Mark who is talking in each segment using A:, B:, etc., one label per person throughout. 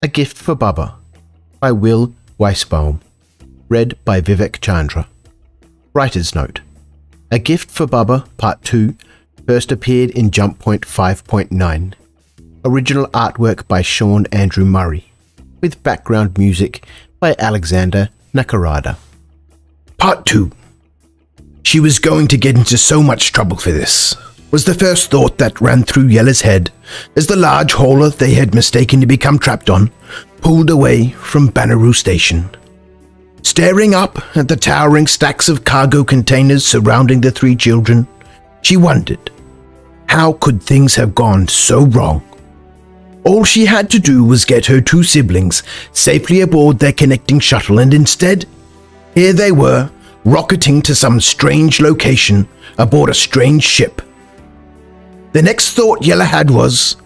A: A Gift for Baba by Weissbaum. Read by Vivek Chandra. Writer's Note. A Gift for Baba Part 2 first appeared in Jump Point 5.9. Original artwork by Sean Andrew Murray, with background music by Alexander Nakarada.
B: Part 2. She was going to get into so much trouble for this, was the first thought that ran through Yella's head as the large hauler they had mistaken to become trapped on pulled away from Banneroo Station. Staring up at the towering stacks of cargo containers surrounding the three children, she wondered, how could things have gone so wrong? All she had to do was get her two siblings safely aboard their connecting shuttle, and instead, here they were, rocketing to some strange location aboard a strange ship. The next thought Yella had was,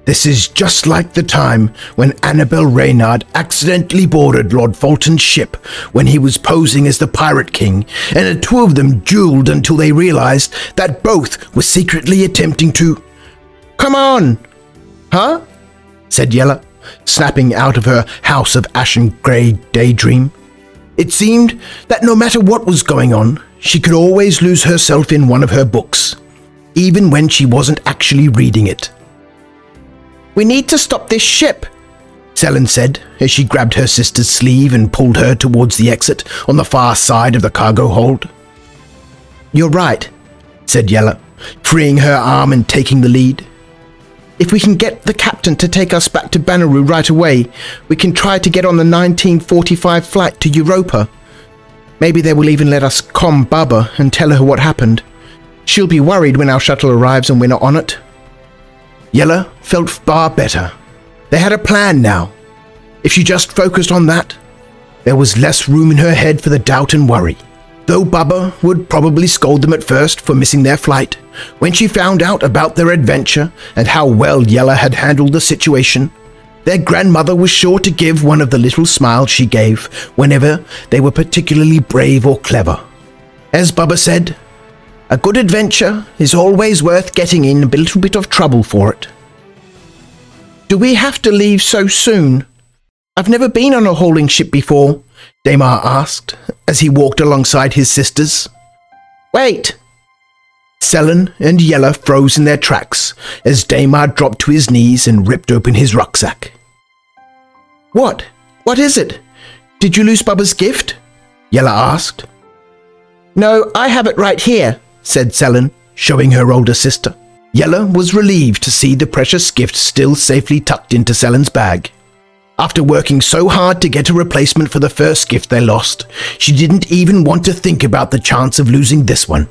B: this is just like the time when Annabelle Reynard accidentally boarded Lord Fulton's ship when he was posing as the Pirate King, and the two of them dueled until they realized that both were secretly attempting to... "Come on!" "Huh?" said Yella, snapping out of her House of Ashen Grey daydream. It seemed that no matter what was going on, she could always lose herself in one of her books, even when she wasn't actually reading it. "We need to stop this ship," Selin said as she grabbed her sister's sleeve and pulled her towards the exit on the far side of the cargo hold. "You're right," said Yella, freeing her arm and taking the lead. "If we can get the captain to take us back to Banneroo right away, we can try to get on the 1945 flight to Europa. Maybe they will even let us calm Baba and tell her what happened. She'll be worried when our shuttle arrives and we're not on it." Yella felt far better. They had a plan now. If she just focused on that, there was less room in her head for the doubt and worry. Though Baba would probably scold them at first for missing their flight, when she found out about their adventure and how well Yella had handled the situation, their grandmother was sure to give one of the little smiles she gave whenever they were particularly brave or clever. As Baba said, a good adventure is always worth getting in a little bit of trouble for it. "Do we have to leave so soon? I've never been on a hauling ship before," Daymar asked as he walked alongside his sisters. "Wait!" Selin and Yella froze in their tracks as Daymar dropped to his knees and ripped open his rucksack. "What? What is it? Did you lose Baba's gift?" Yella asked. "No, I have it right here," said Selin, showing her older sister. Yella was relieved to see the precious gift still safely tucked into Selin's bag. After working so hard to get a replacement for the first gift they lost, she didn't even want to think about the chance of losing this one.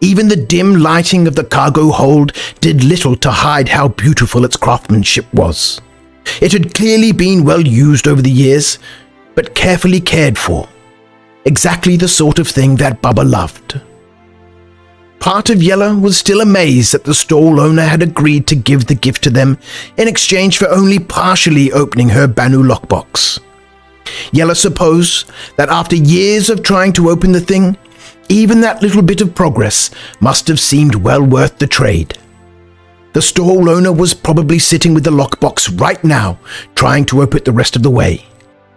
B: Even the dim lighting of the cargo hold did little to hide how beautiful its craftsmanship was. It had clearly been well used over the years, but carefully cared for. Exactly the sort of thing that Baba loved. Part of Yella was still amazed that the stall owner had agreed to give the gift to them in exchange for only partially opening her Banu lockbox. Yella supposed that after years of trying to open the thing, even that little bit of progress must have seemed well worth the trade. The stall owner was probably sitting with the lockbox right now, trying to open it the rest of the way.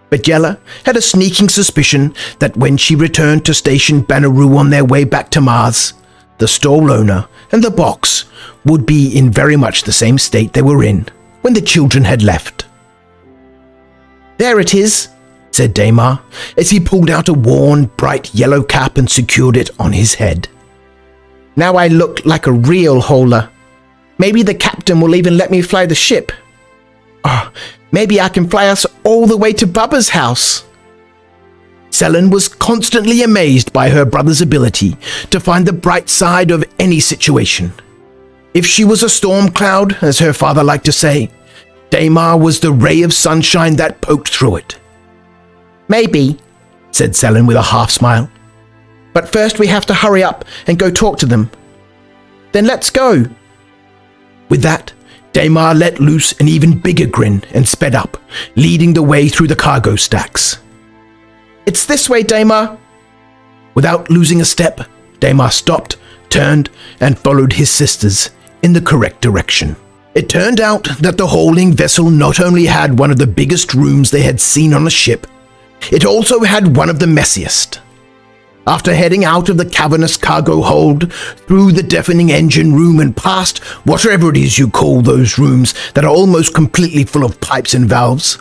B: But Yella had a sneaking suspicion that when she returned to Station Banneroo on their way back to Mars, the stall owner and the box would be in very much the same state they were in when the children had left. "There it is," said Daymar, as he pulled out a worn, bright yellow cap and secured it on his head. "Now I look like a real hauler. Maybe the captain will even let me fly the ship. Oh, maybe I can fly us all the way to Baba's house." Selin was constantly amazed by her brother's ability to find the bright side of any situation. If she was a storm cloud, as her father liked to say, Daymar was the ray of sunshine that poked through it. "Maybe," said Selin with a half smile. "But first we have to hurry up and go talk to them." "Then let's go." With that, Daymar let loose an even bigger grin and sped up, leading the way through the cargo stacks. "It's this way, Daymar." Without losing a step, Daymar stopped, turned, and followed his sisters in the correct direction. It turned out that the hauling vessel not only had one of the biggest rooms they had seen on a ship, it also had one of the messiest. After heading out of the cavernous cargo hold, through the deafening engine room and past whatever it is you call those rooms that are almost completely full of pipes and valves,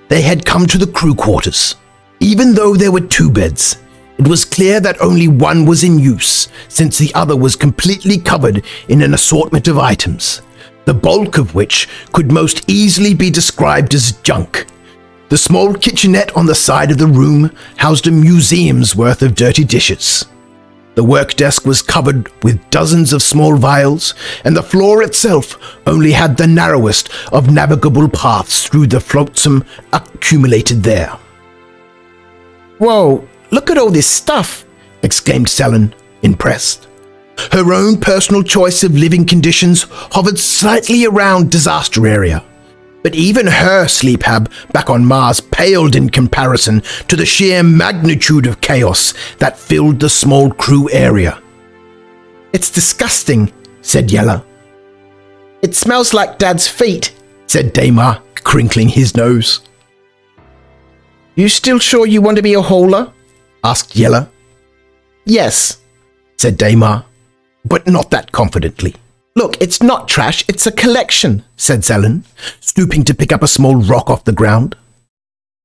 B: they had come to the crew quarters. Even though there were 2 beds, it was clear that only one was in use, since the other was completely covered in an assortment of items, the bulk of which could most easily be described as junk. The small kitchenette on the side of the room housed a museum's worth of dirty dishes. The work desk was covered with dozens of small vials, and the floor itself only had the narrowest of navigable paths through the flotsam accumulated there.
A: "Whoa, look at all this stuff!"
B: exclaimed Selen, impressed. Her own personal choice of living conditions hovered slightly around disaster area, but even her sleep hab back on Mars paled in comparison to the sheer magnitude of chaos that filled the small crew area.
A: "It's disgusting,"
B: said Yella.
A: "It smells like Dad's feet,"
B: said Daymar, crinkling his nose.
A: "You still sure you want to be a hauler?"
B: asked Yella.
A: "Yes,"
B: said Daymar, but not that confidently.
A: "Look, it's not trash, it's a collection,"
B: said Selen, stooping to pick up a small rock off the ground.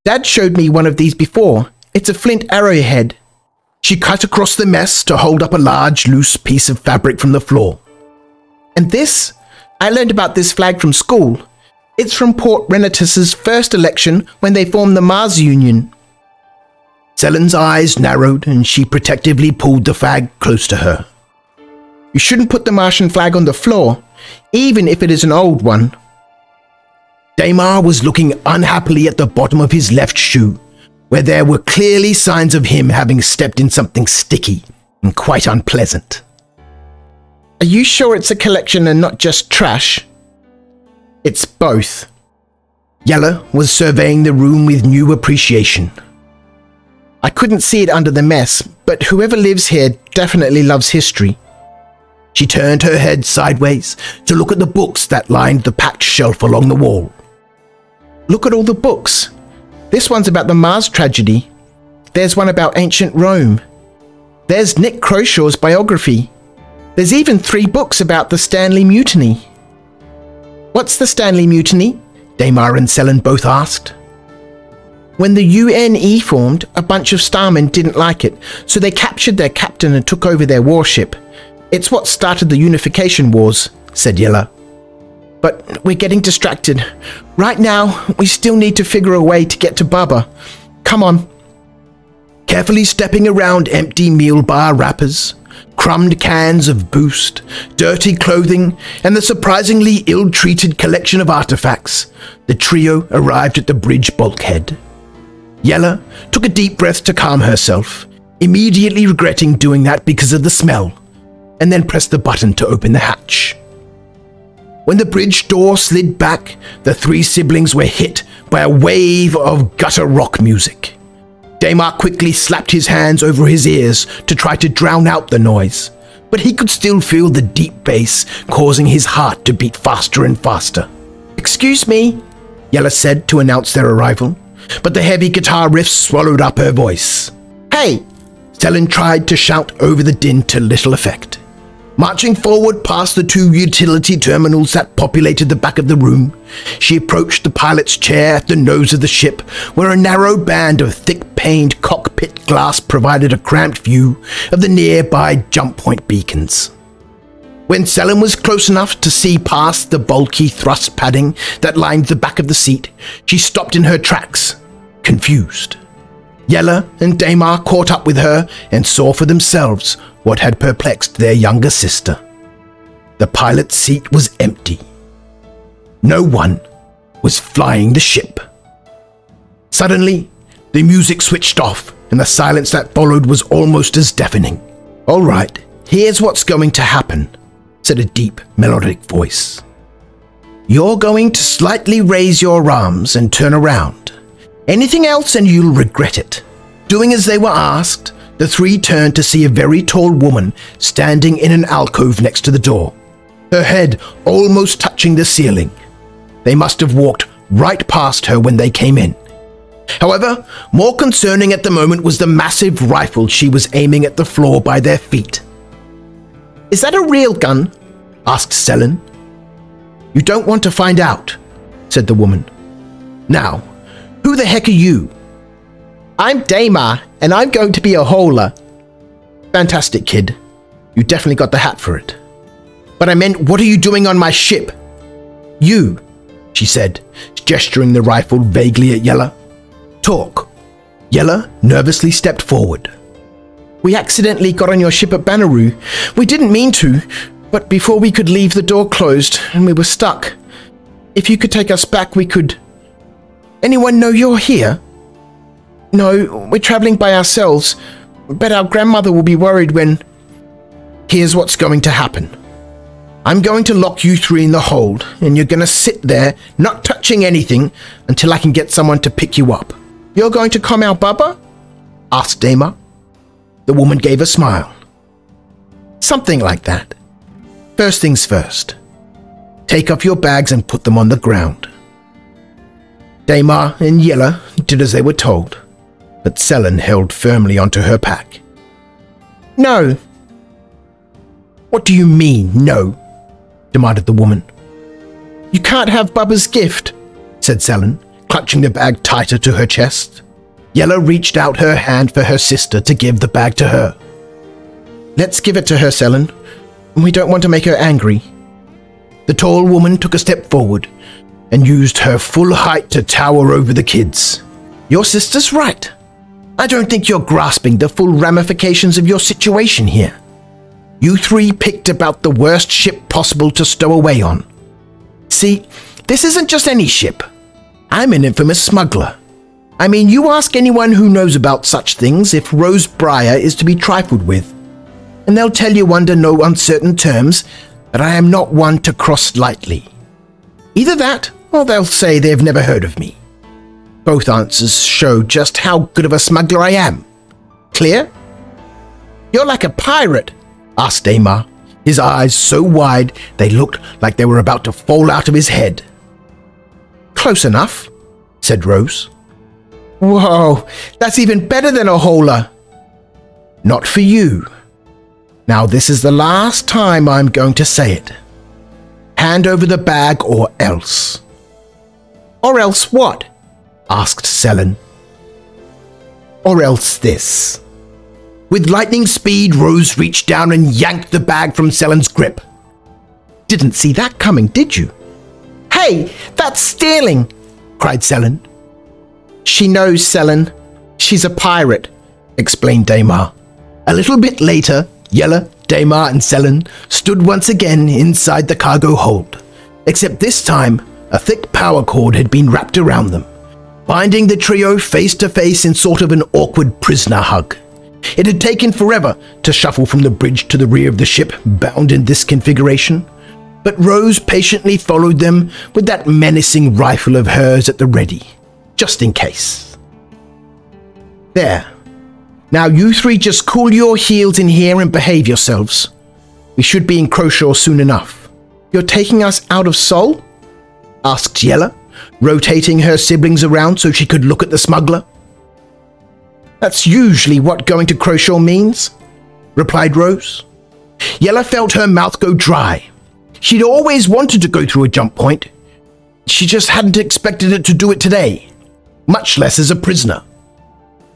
A: "Dad showed me one of these before. It's a flint arrowhead."
B: She cut across the mess to hold up a large, loose piece of fabric from the floor.
A: "And this? I learned about this flag from school. It's from Port Renitus's first election when they formed the Mars Union."
B: Selen's eyes narrowed and she protectively pulled the flag close to her.
A: "You shouldn't put the Martian flag on the floor, even if it is an old one."
B: Daymar was looking unhappily at the bottom of his left shoe, where there were clearly signs of him having stepped in something sticky and quite unpleasant.
A: "Are you sure it's a collection and not just trash?" "It's both."
B: Yella was surveying the room with new appreciation.
A: "I couldn't see it under the mess, but whoever lives here definitely loves history."
B: She turned her head sideways to look at the books that lined the packed shelf along the wall.
A: "Look at all the books. This one's about the Mars tragedy. There's one about ancient Rome. There's Nick Crowshaw's biography. There's even 3 books about the Stanley Mutiny." "What's the Stanley Mutiny?"
B: Daymar and Selen both asked.
A: "When the UNE formed, a bunch of starmen didn't like it, so they captured their captain and took over their warship. It's what started the Unification Wars," said Yella. "But we're getting distracted. Right now, we still need to figure a way to get to Bubba. Come on."
B: Carefully stepping around empty meal bar wrappers, crumbed cans of Boost, dirty clothing, and the surprisingly ill-treated collection of artifacts, the trio arrived at the bridge bulkhead. Yella took a deep breath to calm herself, immediately regretting doing that because of the smell, and then pressed the button to open the hatch. When the bridge door slid back, the 3 siblings were hit by a wave of gutter rock music. Daymar quickly slapped his hands over his ears to try to drown out the noise, but he could still feel the deep bass causing his heart to beat faster and faster.
A: "Excuse me,"
B: Yella said to announce their arrival, but the heavy guitar riff swallowed up her voice.
A: "Hey!"
B: Selen tried to shout over the din to little effect. Marching forward past the 2 utility terminals that populated the back of the room, she approached the pilot's chair at the nose of the ship, where a narrow band of thick-paned cockpit glass provided a cramped view of the nearby jump point beacons. When Selen was close enough to see past the bulky thrust padding that lined the back of the seat, she stopped in her tracks, confused. Yella and Daymar caught up with her and saw for themselves what had perplexed their younger sister. The pilot's seat was empty. No one was flying the ship. Suddenly, the music switched off, and the silence that followed was almost as deafening. "All right, here's what's going to happen," said a deep, melodic voice. "You're going to slightly raise your arms and turn around. Anything else and you'll regret it." Doing as they were asked, the 3 turned to see a very tall woman standing in an alcove next to the door. her head almost touching the ceiling. They must have walked right past her when they came in. However, more concerning at the moment was the massive rifle she was aiming at the floor by their feet.
A: "Is that a real gun?" asked Selin.
B: "You don't want to find out," said the woman. "Now, who the heck are you?"
A: "I'm Damar, and I'm going to be a holer."
B: "Fantastic, kid. You definitely got the hat for it. But I meant, what are you doing on my ship?" "You," she said, gesturing the rifle vaguely at Yella. "Talk." Yella nervously stepped forward.
A: "We accidentally got on your ship at Banneroo. We didn't mean to, but before we could leave, the door closed, and we were stuck. If you could take us back, we could..."
B: "Anyone know you're here?"
A: "No, we're traveling by ourselves, but our grandmother will be worried when..."
B: "Here's what's going to happen. I'm going to lock you three in the hold, and you're going to sit there, not touching anything, until I can get someone to pick you up."
A: "You're going to calm our Bubba?"
B: asked Damar. The woman gave a smile.
A: "Something like that.
B: First things first. Take off your bags and put them on the ground." Damar and Yella did as they were told, but Selin held firmly onto her pack.
A: "No."
B: "What do you mean, no?" demanded the woman.
A: "You can't have Bubba's gift,"
B: said Selin, clutching the bag tighter to her chest. Yella reached out her hand for her sister to give the bag to her.
A: "Let's give it to her, Selin. We don't want to make her angry."
B: The tall woman took a step forward and used her full height to tower over the kids.
A: "Your sister's right. I don't think you're grasping the full ramifications of your situation here. You three picked about the worst ship possible to stow away on. See, this isn't just any ship. I'm an infamous smuggler. I mean, you ask anyone who knows about such things if Rose Briar is to be trifled with, and they'll tell you under no uncertain terms that I am not one to cross lightly. Either that, or they'll say they've never heard of me. Both answers show just how good of a smuggler I am. Clear?" "You're like a pirate?" asked Damar, his eyes so wide they looked like they were about to fall out of his head. "Close enough," said Rose. "Whoa, that's even better than a holer." "Not for you. Now this is the last time I'm going to say it. Hand over the bag or else." "Or else what?" asked Selin. "Or else this." With lightning speed, Rose reached down and yanked the bag from Selin's grip. "Didn't see that coming, did you?" "Hey, that's stealing!" cried Selin. "She knows, Selin. She's a pirate," explained Damar. A little bit later, Yella, Damar, and Selin stood once again inside the cargo hold, except this time a thick power cord had been wrapped around them, binding the trio face to face in sort of an awkward prisoner hug. It had taken forever to shuffle from the bridge to the rear of the ship bound in this configuration, but Rose patiently followed them with that menacing rifle of hers at the ready, just in case. "There. Now you three just cool your heels in here and behave yourselves. We should be in Croshaw soon enough." "You're taking us out of Sol?" asked Yella, rotating her siblings around so she could look at the smuggler. "That's usually what going to Croshaw means," replied Rose. Yella felt her mouth go dry. She'd always wanted to go through a jump point. She just hadn't expected it to do it today, much less as a prisoner.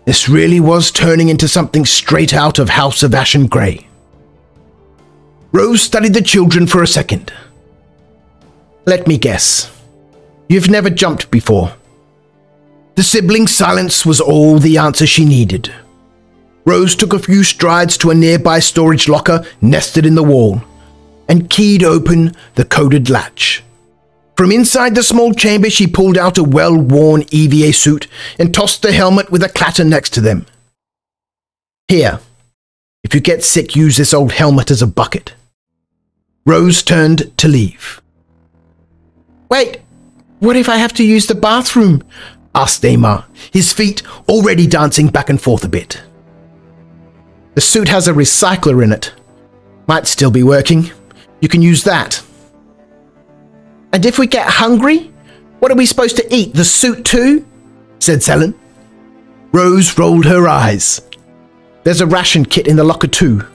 A: This really was turning into something straight out of House of Ashen Grey. Rose studied the children for a second. "Let me guess. You've never jumped before." The sibling silence was all the answer she needed. Rose took a few strides to a nearby storage locker nested in the wall and keyed open the coded latch. From inside the small chamber, she pulled out a well-worn EVA suit and tossed the helmet with a clatter next to them. "Here. If you get sick, use this old helmet as a bucket." Rose turned to leave. "Wait, what if I have to use the bathroom?" asked Damar, his feet already dancing back and forth a bit. "The suit has a recycler in it. Might still be working. You can use that." And if we get hungry, what are we supposed to eat? The suit too? Said Selen.
B: Rose rolled her eyes.
A: There's a ration kit in the locker too.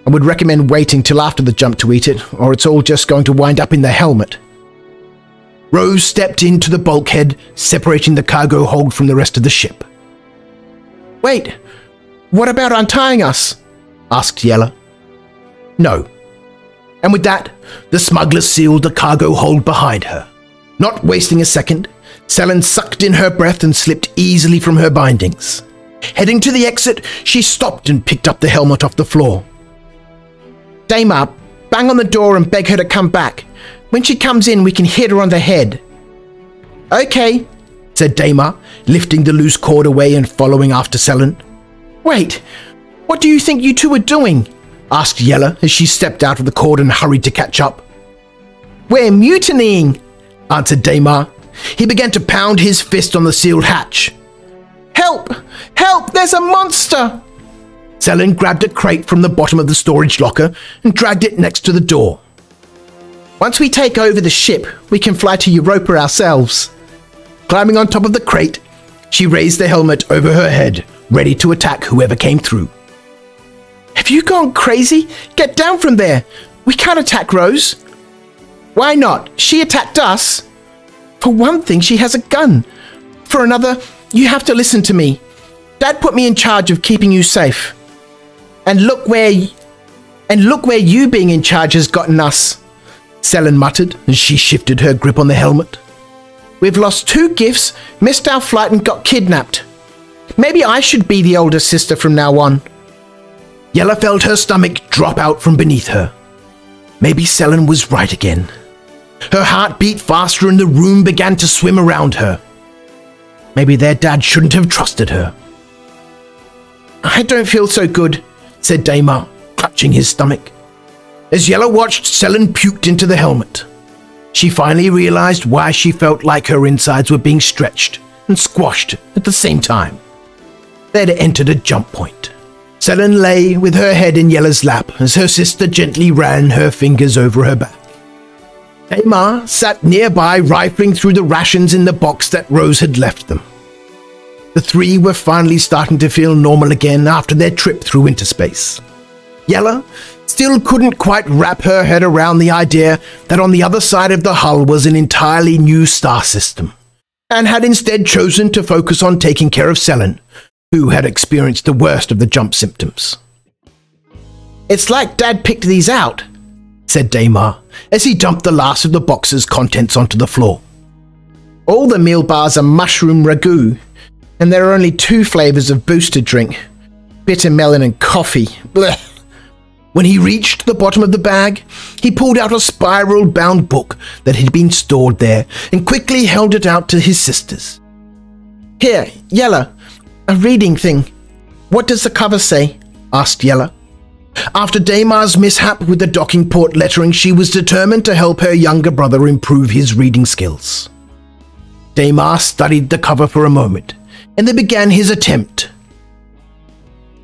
A: I would recommend waiting till after the jump to eat it, or it's all just going to wind up in the helmet.
B: Rose stepped into the bulkhead, separating the cargo hold from the rest of the ship.
A: Wait, what about untying us? Asked Yella.
B: No. And with that, the smuggler sealed the cargo hold behind her. Not wasting a second, Selen sucked in her breath and slipped easily from her bindings. Heading to the exit, she stopped and picked up the helmet off the floor.
A: Daymar, bang on the door and beg her to come back. When she comes in, we can hit her on the head. Okay, said Daymar, lifting the loose cord away and following after Selen. Wait, what do you think you two are doing? Asked Yella as she stepped out of the cord and hurried to catch up. We're mutinying, answered Daymar. He began to pound his fist on the sealed hatch. Help! Help! There's a monster!
B: Selen grabbed a crate from the bottom of the storage locker and dragged it next to the door.
A: Once we take over the ship, we can fly to Europa ourselves.
B: Climbing on top of the crate, she raised the helmet over her head, ready to attack whoever came through.
A: Have you gone crazy? Get down from there! We can't attack Rose. Why not? She attacked us. For one thing, she has a gun. For another, you have to listen to me. Dad put me in charge of keeping you safe. And look where you being in charge has gotten us, Selen muttered as she shifted her grip on the helmet. We've lost 2 gifts, missed our flight and got kidnapped. Maybe I should be the older sister from now on.
B: Yella felt her stomach drop out from beneath her. Maybe Selen was right again. Her heart beat faster and the room began to swim around her. Maybe their dad shouldn't have trusted her.
A: I don't feel so good, said Daymar,
B: clutching his stomach. As Yella watched, Selen puked into the helmet. She finally realized why she felt like her insides were being stretched and squashed at the same time. They'd entered a jump point. Selen lay with her head in Yella's lap as her sister gently ran her fingers over her back. Daymar sat nearby, rifling through the rations in the box that Rose had left them. The 3 were finally starting to feel normal again after their trip through interspace. Yella still couldn't quite wrap her head around the idea that on the other side of the hull was an entirely new star system, and had instead chosen to focus on taking care of Selen, who had experienced the worst of the jump symptoms.
A: It's like Dad picked these out,
B: said Daymar, as he dumped the last of the box's contents onto the floor.
A: All the meal bars are mushroom ragu, and there are only 2 flavors of booster drink, bitter melon and coffee. Blech.
B: When he reached the bottom of the bag, he pulled out a spiral-bound book that had been stored there and quickly held it out to his sisters.
A: Here, Yella, a reading thing. What does the cover say? Asked Yella.
B: After Daymar's mishap with the docking port lettering, she was determined to help her younger brother improve his reading skills. Daymar studied the cover for a moment, and then began his attempt.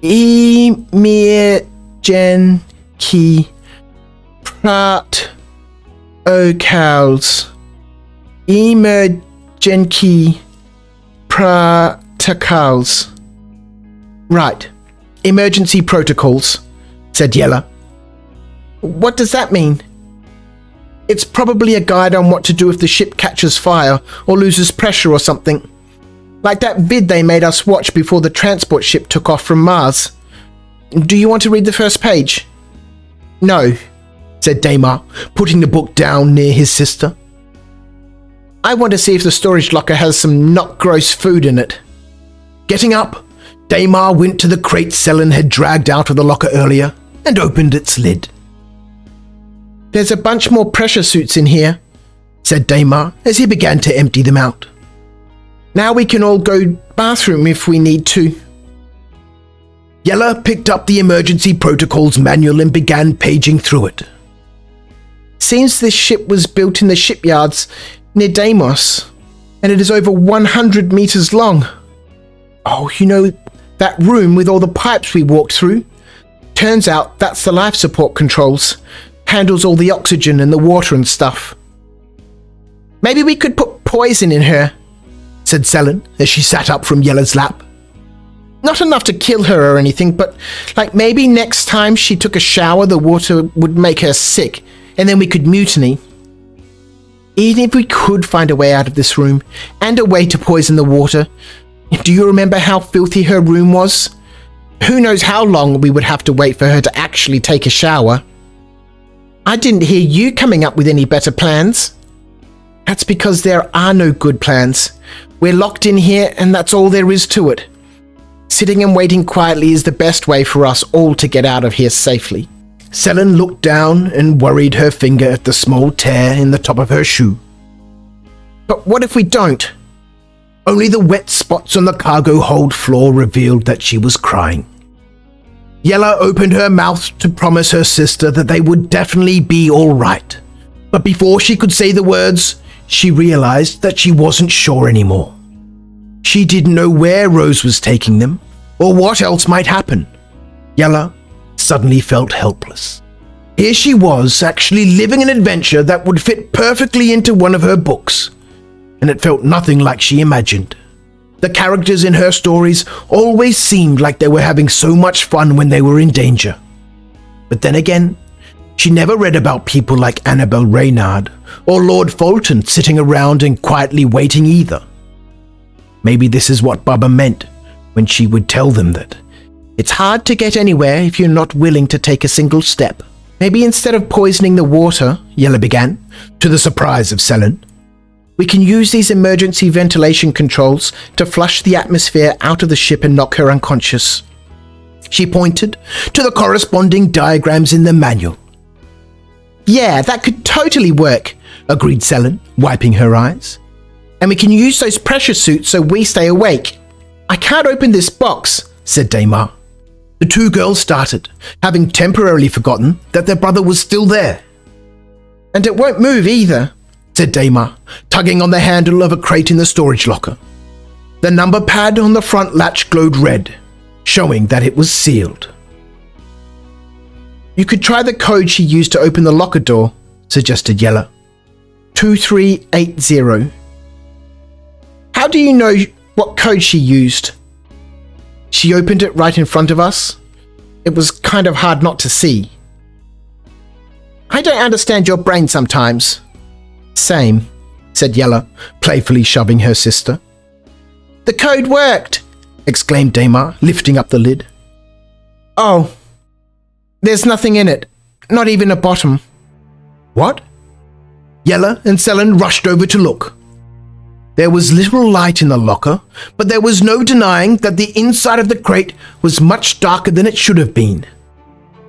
A: Emergency protocols. Emergency protocols. Right. Emergency protocols, said Yella. What does that mean? It's probably a guide on what to do if the ship catches fire or loses pressure or something. Like that vid they made us watch before the transport ship took off from Mars. Do you want to read the first page?
B: No, said Daymar, putting the book down near his sister.
A: I want to see if the storage locker has some not gross food in it.
B: Getting up, Daymar went to the crate Selen had dragged out of the locker earlier and opened its lid.
A: There's a bunch more pressure suits in here, said Daymar as he began to empty them out. Now we can all go bathroom if we need to.
B: Yella picked up the emergency protocols manual and began paging through it.
A: Seems this ship was built in the shipyards near Deimos, and it is over 100 meters long. Oh, you know, that room with all the pipes we walked through? Turns out that's the life support controls. Handles all the oxygen and the water and stuff. Maybe we could put poison in her, said Selin as she sat up from Yella's lap. Not enough to kill her or anything, but like maybe next time she took a shower the water would make her sick and then we could mutiny. Even if we could find a way out of this room and a way to poison the water, do you remember how filthy her room was? Who knows how long we would have to wait for her to actually take a shower? I didn't hear you coming up with any better plans. That's because there are no good plans. We're locked in here and that's all there is to it. Sitting and waiting quietly is the best way for us all to get out of here safely.
B: Selin looked down and worried her finger at the small tear in the top of her shoe.
A: But what if we don't?
B: Only the wet spots on the cargo hold floor revealed that she was crying. Yella opened her mouth to promise her sister that they would definitely be all right. But before she could say the words, she realized that she wasn't sure anymore. She didn't know where Rose was taking them, or what else might happen. Yella suddenly felt helpless. Here she was, actually living an adventure that would fit perfectly into one of her books, and it felt nothing like she imagined. The characters in her stories always seemed like they were having so much fun when they were in danger. But then again, she never read about people like Annabel Reynard or Lord Fulton sitting around and quietly waiting either. Maybe this is what Bubba meant when she would tell them that it's hard to get anywhere if you're not willing to take a single step. Maybe instead of poisoning the water, Yella began, to the surprise of Selin, we can use these emergency ventilation controls to flush the atmosphere out of the ship and knock her unconscious. She pointed to the corresponding diagrams in the manual. Yeah, that could totally work, agreed Selin, wiping her eyes. And we can use those pressure suits so we stay awake. I can't open this box, said Daymar. The two girls started, having temporarily forgotten that their brother was still there. And it won't move either, said Daymar, tugging on the handle of a crate in the storage locker. The number pad on the front latch glowed red, showing that it was sealed. You could try the code she used to open the locker door, suggested Yella. 2380. How do you know what code she used? She opened it right in front of us. It was kind of hard not to see. I don't understand your brain sometimes. Same, said Yella, playfully shoving her sister. The code worked, exclaimed Daymar, lifting up the lid. Oh, there's nothing in it, not even a bottom. What? Yella and Selin rushed over to look. There was little light in the locker, but there was no denying that the inside of the crate was much darker than it should have been.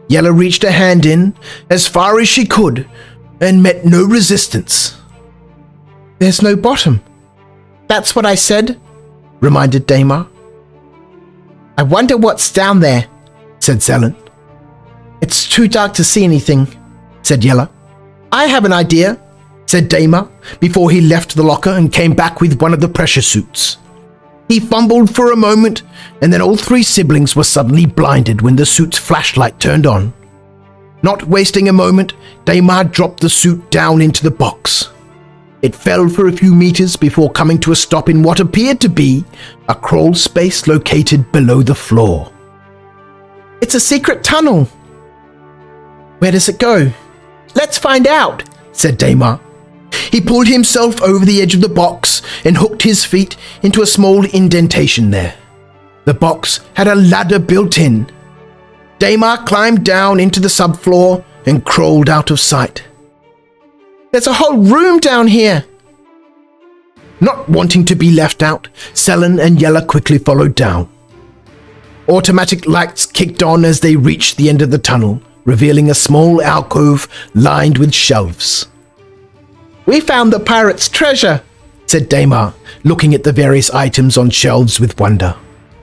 B: Yella reached a hand in as far as she could and met no resistance. There's no bottom. That's what I said, reminded Daymar. I wonder what's down there, said Selin. It's too dark to see anything, said Yella. I have an idea, said Daymar before he left the locker and came back with one of the pressure suits. He fumbled for a moment, and then all three siblings were suddenly blinded when the suit's flashlight turned on. Not wasting a moment, Daymar dropped the suit down into the box. It fell for a few meters before coming to a stop in what appeared to be a crawl space located below the floor. It's a secret tunnel. Where does it go? Let's find out, said Daymar. He pulled himself over the edge of the box and hooked his feet into a small indentation there. The box had a ladder built in. Daymar climbed down into the subfloor and crawled out of sight. There's a whole room down here. Not wanting to be left out, Selin and Yella quickly followed down. Automatic lights kicked on as they reached the end of the tunnel, revealing a small alcove lined with shelves. We found the pirate's treasure, said Daymar, looking at the various items on shelves with wonder.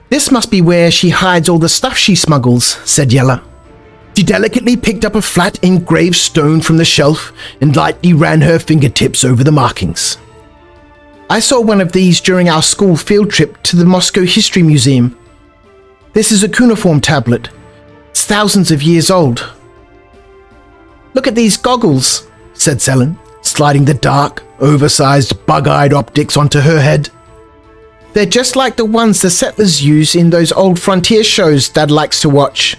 B: This must be where she hides all the stuff she smuggles, said Yella. She delicately picked up a flat engraved stone from the shelf and lightly ran her fingertips over the markings. I saw one of these during our school field trip to the Moscow History Museum. This is a cuneiform tablet. It's thousands of years old. Look at these goggles, said Selin, sliding the dark, oversized, bug-eyed optics onto her head.
A: They're just like the ones the settlers use in those old frontier shows Dad likes to watch.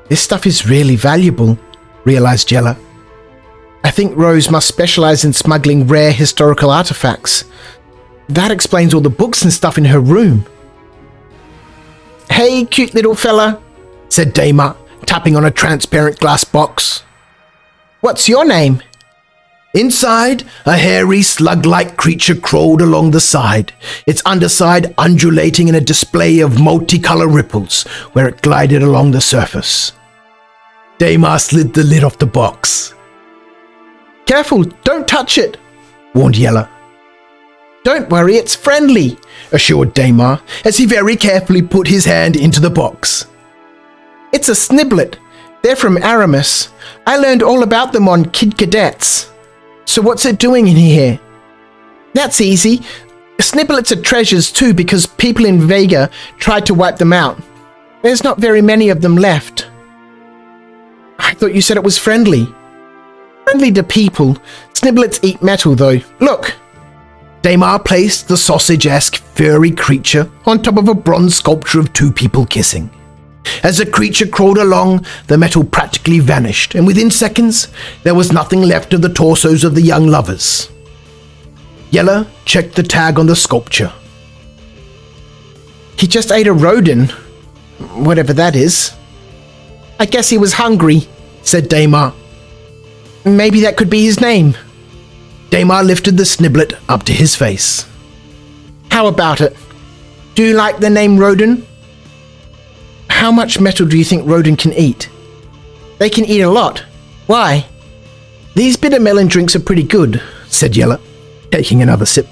A: This stuff is really valuable, realized Yella. I think Rose must specialize in smuggling rare historical artifacts. That explains all the books and stuff in her room. Hey, cute little fella, said Daymar, tapping on a transparent glass box. What's your name?
B: Inside, a hairy, slug-like creature crawled along the side, its underside undulating in a display of multicolour ripples where it glided along the surface. Daymar slid the lid off the box.
A: Careful, don't touch it,
B: warned Yella.
A: Don't worry, it's friendly,
B: assured Daymar as he very carefully put his hand into the box.
A: It's a sniblet. They're from Aramis. I learned all about them on Kid Cadets. So what's it doing in here? That's easy. Sniblets are treasures too because people in Vega tried to wipe them out. There's not very many of them left. I thought you said it was friendly. Friendly to people. Sniblets eat metal though. Look!
B: Daymar placed the sausage-esque furry creature on top of a bronze sculpture of two people kissing. As the creature crawled along, the metal practically vanished, and within seconds, there was nothing left of the torsos of the young lovers. Yella checked the tag on the sculpture.
A: He just ate a rodent, whatever that is. I guess he was hungry, said Daymar. Maybe that could be his name.
B: Daymar lifted the sniblet up to his face.
A: How about it? Do you like the name Rodin? How much metal do you think Rodin can eat? They can eat a lot. Why? These bitter melon drinks are pretty good, said Yella, taking another sip.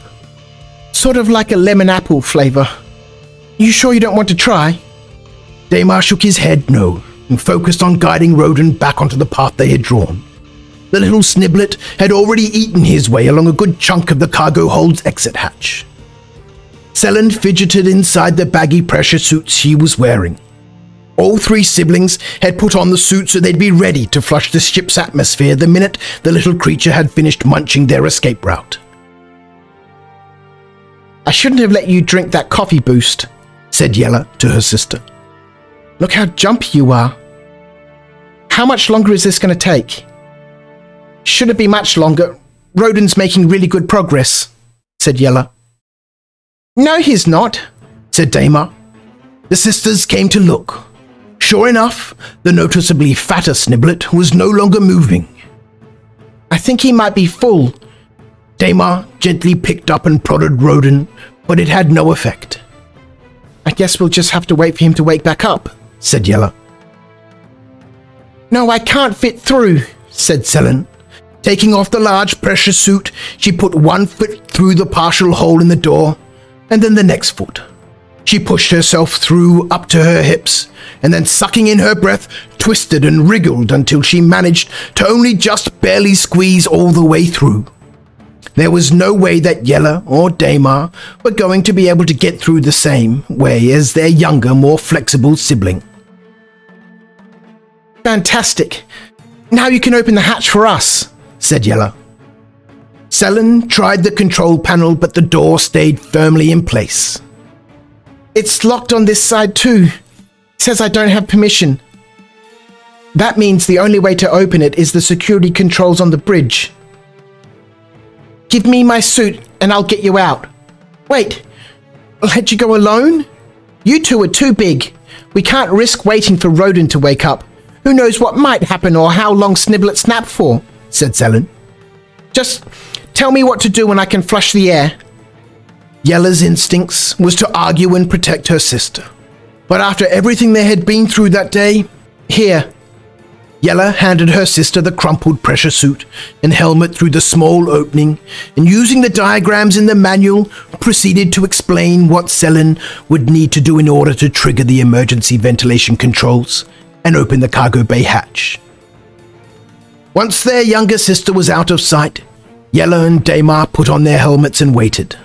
A: Sort of like a lemon apple flavor. You sure you don't want to try?
B: Daymar shook his head no, and focused on guiding Rodin back onto the path they had drawn. The little sniblet had already eaten his way along a good chunk of the cargo hold's exit hatch. Selen fidgeted inside the baggy pressure suit she was wearing. All three siblings had put on the suit so they'd be ready to flush the ship's atmosphere the minute the little creature had finished munching their escape route.
A: I shouldn't have let you drink that coffee boost,
B: said Yella to her sister.
A: Look how jumpy you are. How much longer is this going to take? Shouldn't be much longer. Rodin's making really good progress, said Yella. No, he's not,
B: said Daymar. The sisters came to look. Sure enough, the noticeably fatter sniblet was no longer moving.
A: I think he might be full.
B: Daymar gently picked up and prodded Rodin, but it had no effect.
A: I guess we'll just have to wait for him to wake back up,
B: said Yella.
A: No, I can't fit through, said Selen.
B: Taking off the large pressure suit, she put one foot through the partial hole in the door, and then the next foot. She pushed herself through up to her hips, and then sucking in her breath, twisted and wriggled until she managed to only just barely squeeze all the way through. There was no way that Yella or Daymar were going to be able to get through the same way as their younger, more flexible sibling.
A: Fantastic. Now you can open the hatch for us, said Yella.
B: Selen tried the control panel, but the door stayed firmly in place.
A: It's locked on this side too. It says I don't have permission. That means the only way to open it is the security controls on the bridge. Give me my suit and I'll get you out. Wait, let you go alone? You two are too big. We can't risk waiting for Rodin to wake up. Who knows what might happen or how long Sniblets nap for, said Selen. Just tell me what to do and I can flush the air.
B: Yella's instincts was to argue and protect her sister. But after everything they had been through that day,
A: here.
B: Yella handed her sister the crumpled pressure suit and helmet through the small opening, and using the diagrams in the manual, proceeded to explain what Selen would need to do in order to trigger the emergency ventilation controls and open the cargo bay hatch. Once their younger sister was out of sight, Yella and Daymar put on their helmets and waited.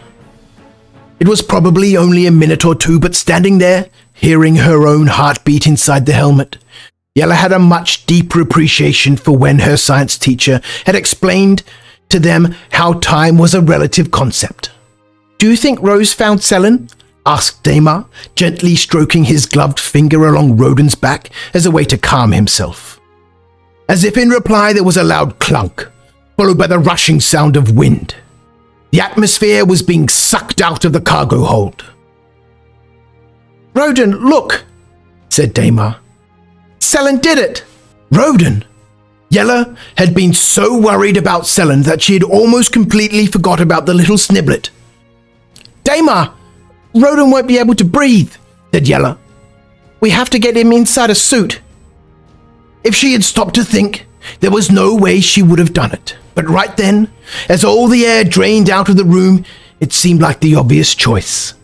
B: It was probably only a minute or two, but standing there, hearing her own heartbeat inside the helmet, Yella had a much deeper appreciation for when her science teacher had explained to them how time was a relative concept.
A: Do you think Rose found Selene?
B: Asked Daymar, gently stroking his gloved finger along Roden's back as a way to calm himself. As if in reply, there was a loud clunk, followed by the rushing sound of wind. The atmosphere was being sucked out of the cargo hold.
A: Roden, look,
B: said Daymar.
A: Selene did it!
B: Roden! Yella had been so worried about Selene that she had almost completely forgot about the little sniblet.
A: Daymar, Roden won't be able to breathe,
B: said Yella.
A: We have to get him inside a suit.
B: If she had stopped to think, there was no way she would have done it. But right then, as all the air drained out of the room, it seemed like the obvious choice.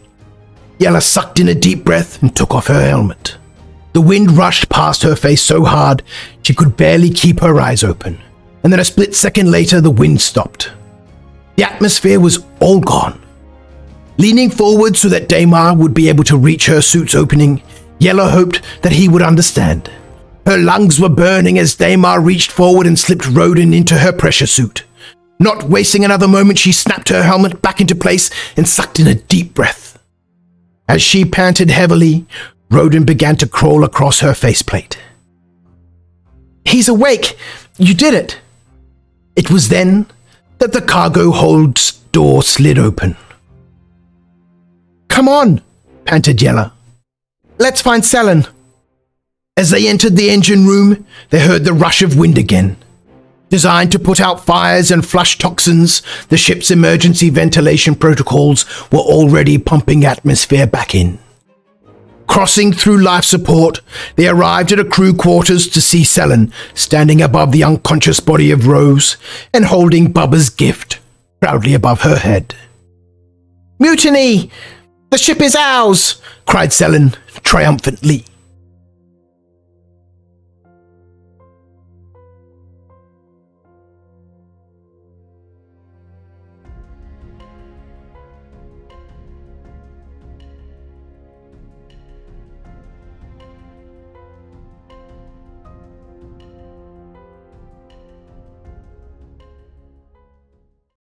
B: Yella sucked in a deep breath and took off her helmet. The wind rushed past her face so hard she could barely keep her eyes open. And then a split second later, the wind stopped. The atmosphere was all gone. Leaning forward so that Daymar would be able to reach her suit's opening, Yella hoped that he would understand. Her lungs were burning as Daymar reached forward and slipped Roden into her pressure suit. Not wasting another moment, she snapped her helmet back into place and sucked in a deep breath. As she panted heavily, Roden began to crawl across her faceplate.
A: He's awake! You did it!
B: It was then that the cargo hold's door slid open.
A: Come on,
B: panted Yella.
A: Let's find Selene.
B: As they entered the engine room, they heard the rush of wind again. Designed to put out fires and flush toxins, the ship's emergency ventilation protocols were already pumping atmosphere back in. Crossing through life support, they arrived at a crew quarters to see Selene standing above the unconscious body of Rose and holding Bubba's gift proudly above her head.
A: Mutiny! The ship is ours!
B: Cried Selene triumphantly.